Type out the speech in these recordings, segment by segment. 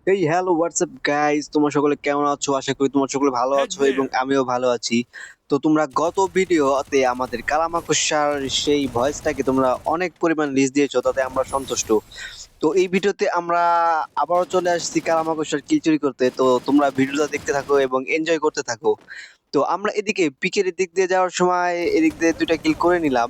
এই hello WhatsApp guys, তোমরা সকলে কেমন আছো? আশা করি তোমরা সকলে ভালো Head আছো এবং there. আমিও ভালো আছি। তো তোমরা গত ভিডিওতে আমাদের কালামাকড়সার সেই ভয়েসটাকে তোমরা অনেক পরিমাণ লিস্ট দিয়েছো, তাতে আমরা সন্তুষ্ট। তো এই ভিডিওতে আমরা আবারও চলে আসছি কালামাকড়সার কিল চুরি করতে। তো তোমরা ভিডিওটা দেখতে থাকো এবং এনজয় করতে থাকো। তো আমরা এদিকে পিকের দিক দিয়ে যাওয়ার সময় এদিক দিয়ে ২ টা কিল করে নিলাম।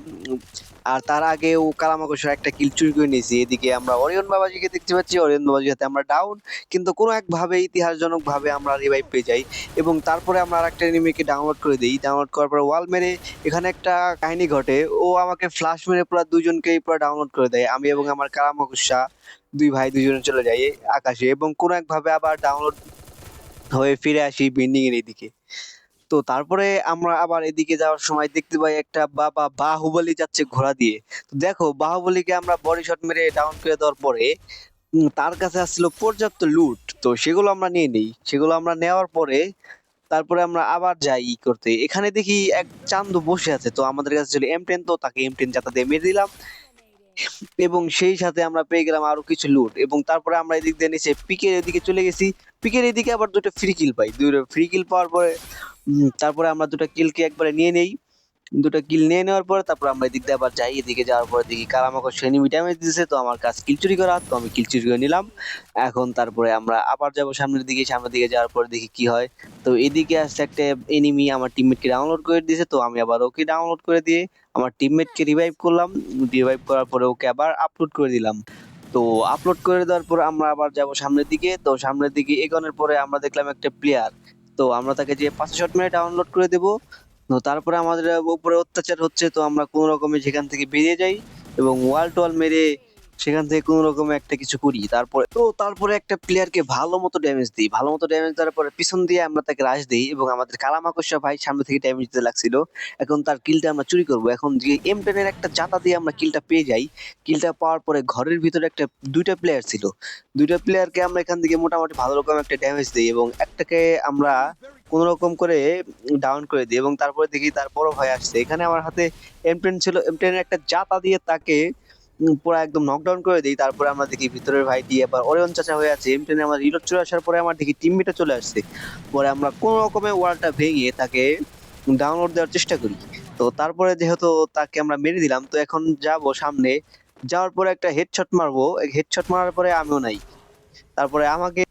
আর তার আগেও কালামাকড়সার একটা কিল চুরি করে নিয়েছি। এদিকে আমরা অরিয়ন বাবাজিকে দেখতে পাচ্ছি। অরিয়ন বাবাজির হাতে আমরা ডাউন। কিন্তু কোনো একভাবে ইতিহাসজনকভাবে আমরা রিভাইভ পেয়ে যাই এবং তারপরে আমরা আরেকটা এনিমিকে ডাউনলোড করে দেই। ডাউনলোড করার পর ওয়াল মেরে এখানে একটা কাহিনী ঘটে। ও আমাকে ফ্লাশ মেরে পুরা ২ জনকেই পুরা ডাউনলোড করে দেয়। আমি এবং আমার কালামাকড়সা ২ ভাই ২ জনে চলে যাই আকাশে এবং কোনো একভাবে আবার ডাউনলোড হয়ে ফিরে আসি বিল্ডিং এর এদিকে। তো তারপরে আমরা আবার এদিকে যাওয়ার সময় দেখতে পাই একটা বাবা বাহুবলী যাচ্ছে ঘোড়া দিয়ে। তো দেখো বাহুবলীকে আমরা বডি শট মেরে ডাউন করে দেওয়ার পরে তার কাছে আসছিল পর্যাপ্ত লুট। তো সেগুলো আমরা নিয়ে নেই। সেগুলো আমরা নেওয়ার পরে তারপরে আমরা আবার যাই করতে। এখানে দেখি এক চান্দু বসে আছে। তো আমাদের কাছে ছিল M10, তো তাকে M10 জাতা দিয়ে মেরে দিলাম এবং সেই সাথে আমরা পেয়ে গেলাম আরো কিছু লুট এবং তারপরে আমরা এদিক দিয়ে নিচে পিকের এদিকে চলে গেছি। পিকের এদিকে আবার ২ টা ফ্রি কিল পাই। ২ টা ফ্রি কিল পাওয়ার পরে তারপরে আমরা ২ টা কিলকে একবারে নিয়ে নেই। ২ টা কিল নিয়ে নেওয়ার পরে তারপর আমরা এদিক দিয়ে আবার যাই। এদিকে যাওয়ার পরে দেখি কালামাকড়সা এনিমি ড্যামেজ দিতেছে। তো আমার কাজ কিল চুরি করা। তো আমি কিল চুরি করে নিলাম। এখন তারপরে আমরা আবার যাবো সামনের দিকে। সামনের দিকে যাওয়ার পরে দেখি কি হয়। তো এদিকে আসছে একটা এনিমি আমার টিমমেটকে ডাউনলোড করে দিয়েছে। তো আমি আবার ওকে ডাউনলোড করে দিয়ে আমার টিমমেটকে রিভাইভ করলাম। রিভাইভ করার পরে ওকে আবার আপলোড করে দিলাম। তো আপলোড করে দেওয়ার পর আমরা আবার যাবো সামনের দিকে। তো সামনের দিকে এগোনোর পরে আমরা দেখলাম একটা প্লেয়ার। তো আমরা তাকে যেয়ে ৫ শট মেরে ডাউনলোড করে দেব। তো তারপরে আমাদের উপরে অত্যাচার হচ্ছে। তো আমরা কোন রকমে সেখান থেকে বেরিয়ে যাই এবং ওয়াল টোয়াল মেরে সেখান থেকে কোন রকমে একটা কিছু করি। তারপরে একটা প্লেয়ারকে ভালো মতো ড্যামেজ দিই। ভালো মতো ড্যামেজ দেওয়ার পরে পিছন দিয়ে আমরা তাকে রাশ দেই এবং আমাদের কালামাকড়সা ভাই সামনে থেকে ড্যামেজ দিতে লাগছিল। এখন তার কিলটা আমরা চুরি করব। এখন যে M10 এর একটা জাতা দিয়ে আমরা কিলটা পেয়ে যাই। কিলটা পাওয়ার পরে ঘরের ভিতরে একটা ২ টা প্লেয়ার ছিল। ২ টা প্লেয়ারকে আমরা এখান থেকে মোটামুটি ভালো রকম একটা ড্যামেজ দেই এবং একটাকে আমরা কোন রকম করে ডাউন করে দিই এবং তারপরে দেখি তার বড় ভাই আসছে। এখানে আমার হাতে M10 ছিল। M10 এর একটা জাতা দিয়ে তাকে পুরা একদম নকডাউন করে দেই। তারপরে আমরা দেখি ভিতরের ভাইটি আবার অরিয়ন চাচা হয়ে আছে। M10 এ আমার রিলোড চলে আসার পরে আমার দেখি টিমমেটও চলে আসছে। পরে আমরা কোন রকমে ওয়ালটা ভেঙে তাকে ডাউনলোড দেওয়ার চেষ্টা করি। তো তারপরে যেহেতু তাকে আমরা মেরে দিলাম, তো এখন যাবো সামনে। যাওয়ার পরে একটা হেডশট মারবো। হেডশট মারার পরে আমিও নাই। তারপরে আমাকে